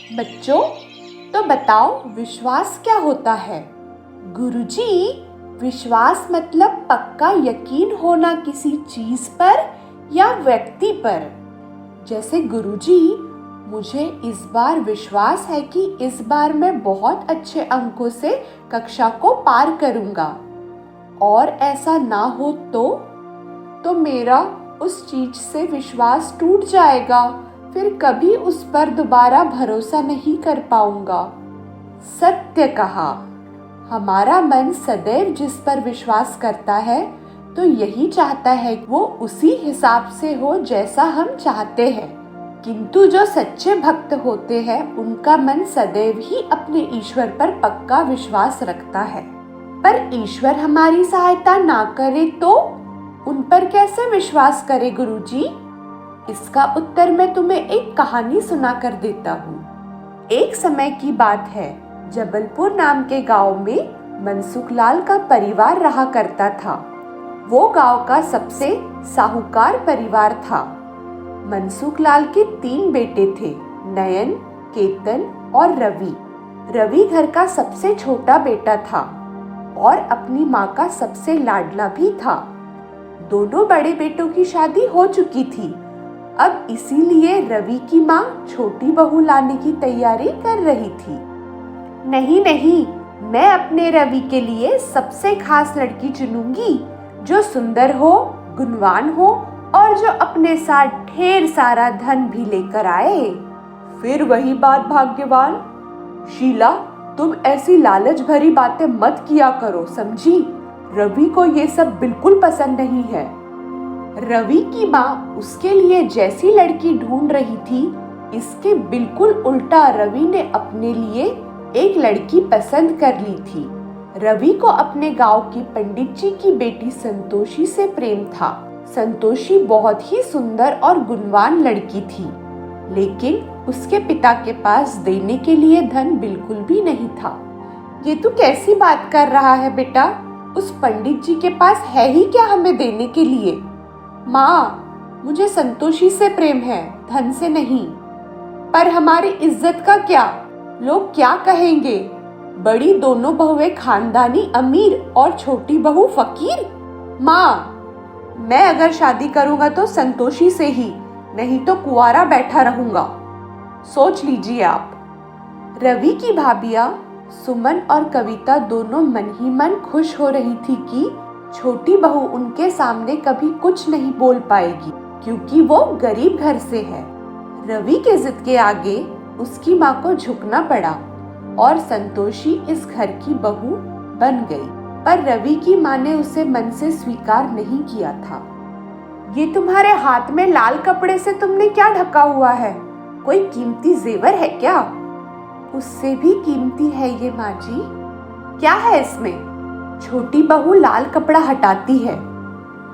बच्चों, तो बताओ विश्वास क्या होता है? गुरुजी, विश्वास मतलब पक्का यकीन होना किसी चीज पर या व्यक्ति पर। जैसे गुरुजी, मुझे इस बार विश्वास है कि इस बार मैं बहुत अच्छे अंकों से कक्षा को पार करूंगा, और ऐसा ना हो तो मेरा उस चीज से विश्वास टूट जाएगा, फिर कभी उस पर दोबारा भरोसा नहीं कर पाऊंगा। सत्य कहा। हमारा मन सदैव जिस पर विश्वास करता है तो यही चाहता है कि वो उसी हिसाब से हो जैसा हम चाहते हैं। किंतु जो सच्चे भक्त होते हैं उनका मन सदैव ही अपने ईश्वर पर पक्का विश्वास रखता है। पर ईश्वर हमारी सहायता ना करे तो उन पर कैसे विश्वास करे गुरुजी? इसका उत्तर मैं तुम्हें एक कहानी सुना कर देता हूँ। एक समय की बात है, जबलपुर नाम के गांव में मनसुखलाल का परिवार रहा करता था। वो गांव का सबसे साहूकार परिवार था। मनसुखलाल के 3 बेटे थे, नयन, केतन और रवि। रवि घर का सबसे छोटा बेटा था और अपनी माँ का सबसे लाडला भी था। दोनों बड़े बेटों की शादी हो चुकी थी। अब इसीलिए रवि की माँ छोटी बहू लाने की तैयारी कर रही थी। नहीं नहीं, मैं अपने रवि के लिए सबसे खास लड़की चुनूंगी, जो सुंदर हो, गुणवान हो और जो अपने साथ ढेर सारा धन भी लेकर आए। फिर वही बात भाग्यवान। शीला, तुम ऐसी लालच भरी बातें मत किया करो, समझी? रवि को ये सब बिल्कुल पसंद नहीं है। रवि की माँ उसके लिए जैसी लड़की ढूंढ रही थी, इसके बिल्कुल उल्टा रवि ने अपने लिए एक लड़की पसंद कर ली थी। रवि को अपने गांव की पंडित जी की बेटी संतोषी से प्रेम था। संतोषी बहुत ही सुंदर और गुणवान लड़की थी, लेकिन उसके पिता के पास देने के लिए धन बिल्कुल भी नहीं था। ये तू कैसी बात कर रहा है बेटा? उस पंडित जी के पास है ही क्या हमें देने के लिए? माँ, मुझे संतोषी से प्रेम है, धन से नहीं। पर हमारी इज्जत का क्या? लोग क्या कहेंगे? बड़ी दोनों बहुएं खानदानी अमीर और छोटी बहू फकीर। माँ, मैं अगर शादी करूंगा तो संतोषी से ही, नहीं तो कुंवारा बैठा रहूंगा। सोच लीजिए आप। रवि की भाभियां सुमन और कविता दोनों मन ही मन खुश हो रही थी कि छोटी बहू उनके सामने कभी कुछ नहीं बोल पाएगी, क्योंकि वो गरीब घर से है। रवि के जिद के आगे उसकी माँ को झुकना पड़ा और संतोषी इस घर की बहू बन गई। पर रवि की माँ ने उसे मन से स्वीकार नहीं किया था। ये तुम्हारे हाथ में लाल कपड़े से तुमने क्या ढका हुआ है? कोई कीमती जेवर है क्या? उससे भी कीमती है ये माँ जी। क्या है इसमें? छोटी बहू लाल कपड़ा हटाती है।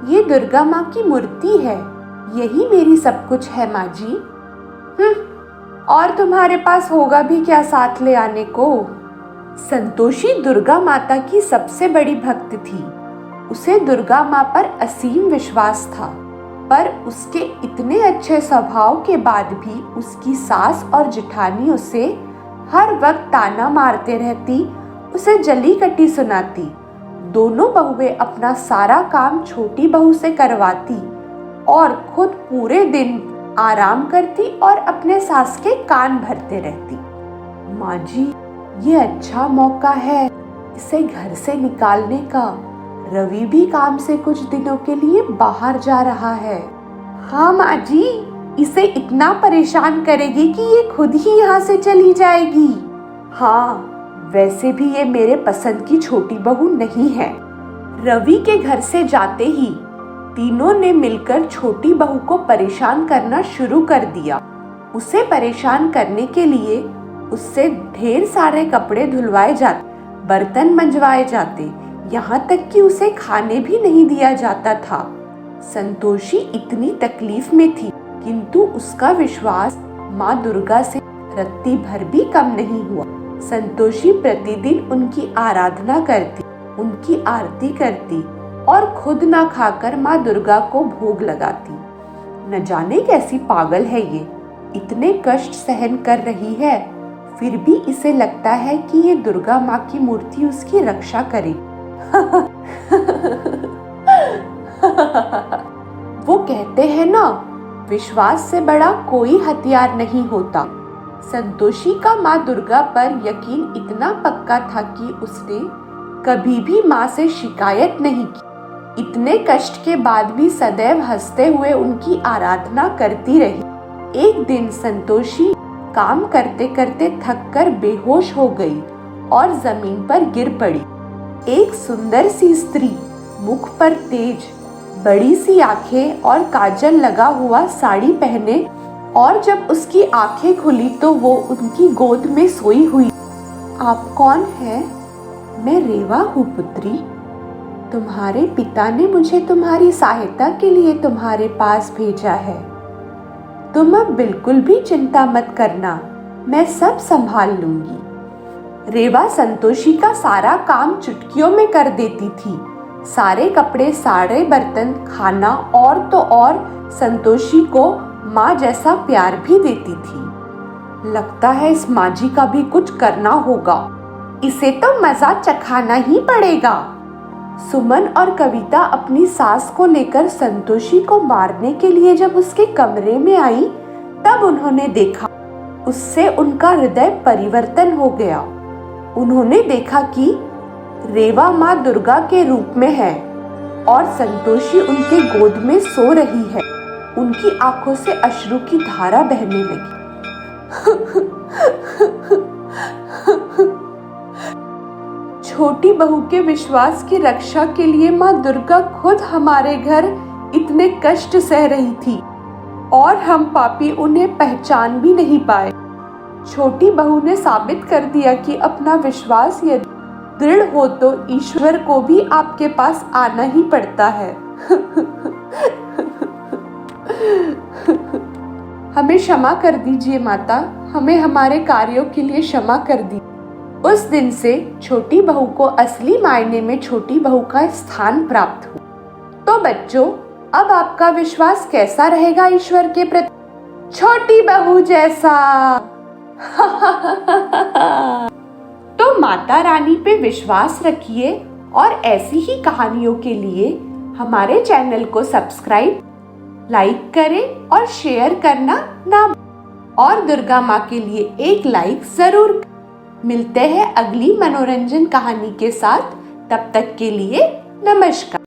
ये दुर्गा माँ की मूर्ति है, यही मेरी सब कुछ है माँ जी। और तुम्हारे पास होगा भी क्या साथ ले आने को? संतोषी दुर्गा माता की सबसे बड़ी भक्त थी। उसे दुर्गा माँ पर असीम विश्वास था, पर उसके इतने अच्छे स्वभाव के बाद भी उसकी सास और जेठानी उसे हर वक्त ताना मारते रहती, उसे जली कटी सुनाती। दोनों बहुएं अपना सारा काम छोटी बहू से करवाती और खुद पूरे दिन आराम करती और अपने सास के कान भरते रहती। माँ जी, ये अच्छा मौका है इसे घर से निकालने का। रवि भी काम से कुछ दिनों के लिए बाहर जा रहा है। हाँ माँ जी, इसे इतना परेशान करेगी कि ये खुद ही यहाँ से चली जाएगी। हाँ, वैसे भी ये मेरे पसंद की छोटी बहू नहीं है। रवि के घर से जाते ही तीनों ने मिलकर छोटी बहू को परेशान करना शुरू कर दिया। उसे परेशान करने के लिए उससे ढेर सारे कपड़े धुलवाए जाते, बर्तन मंजवाए जाते, यहाँ तक कि उसे खाने भी नहीं दिया जाता था। संतोषी इतनी तकलीफ में थी, किंतु उसका विश्वास माँ दुर्गा से रत्ती भर भी कम नहीं हुआ। संतोषी प्रतिदिन उनकी आराधना करती, उनकी आरती करती और खुद ना खाकर माँ दुर्गा को भोग लगाती। न जाने कैसी पागल है ये, इतने कष्ट सहन कर रही है फिर भी इसे लगता है कि ये दुर्गा माँ की मूर्ति उसकी रक्षा करे। वो कहते हैं ना, विश्वास से बड़ा कोई हथियार नहीं होता। संतोषी का माँ दुर्गा पर यकीन इतना पक्का था कि उसने कभी भी माँ से शिकायत नहीं की। इतने कष्ट के बाद भी सदैव हंसते हुए उनकी आराधना करती रही। एक दिन संतोषी काम करते करते थककर बेहोश हो गई और जमीन पर गिर पड़ी। एक सुंदर सी स्त्री, मुख पर तेज, बड़ी सी आंखें और काजल लगा हुआ साड़ी पहने, और जब उसकी आंखें खुली तो वो उनकी गोद में सोई हुई। आप कौन हैं? मैं रेवा हूँ पुत्री। तुम्हारे पिता ने मुझे तुम्हारी सहायता के लिए तुम्हारे पास भेजा है। तुम अब बिल्कुल भी चिंता मत करना, मैं सब संभाल लूंगी। रेवा संतोषी का सारा काम चुटकियों में कर देती थी। सारे कपड़े, सारे बर्तन, खाना और तो और संतोषी को माँ जैसा प्यार भी देती थी। लगता है इस माँ जी का भी कुछ करना होगा, इसे तो मजा चखाना ही पड़ेगा। सुमन और कविता अपनी सास को लेकर संतोषी को मारने के लिए जब उसके कमरे में आई, तब उन्होंने देखा उससे उनका हृदय परिवर्तन हो गया। उन्होंने देखा कि रेवा माँ दुर्गा के रूप में है और संतोषी उनके गोद में सो रही है। उनकी आंखों से अश्रु की धारा बहने लगी। छोटी बहू के विश्वास की रक्षा के लिए माँ दुर्गा खुद हमारे घर इतने कष्ट सह रही थी और हम पापी उन्हें पहचान भी नहीं पाए। छोटी बहू ने साबित कर दिया कि अपना विश्वास यदि दृढ़ हो तो ईश्वर को भी आपके पास आना ही पड़ता है। हमें क्षमा कर दीजिए माता, हमें हमारे कार्यों के लिए क्षमा कर दीजिए। उस दिन से छोटी बहू को असली मायने में छोटी बहू का स्थान प्राप्त हुआ। तो बच्चों, अब आपका विश्वास कैसा रहेगा ईश्वर के प्रति? छोटी बहू जैसा। तो माता रानी पे विश्वास रखिए और ऐसी ही कहानियों के लिए हमारे चैनल को सब्सक्राइब, लाइक करें और शेयर करना ना, और दुर्गा माँ के लिए एक लाइक जरूर। मिलते हैं अगली मनोरंजन कहानी के साथ, तब तक के लिए नमस्कार।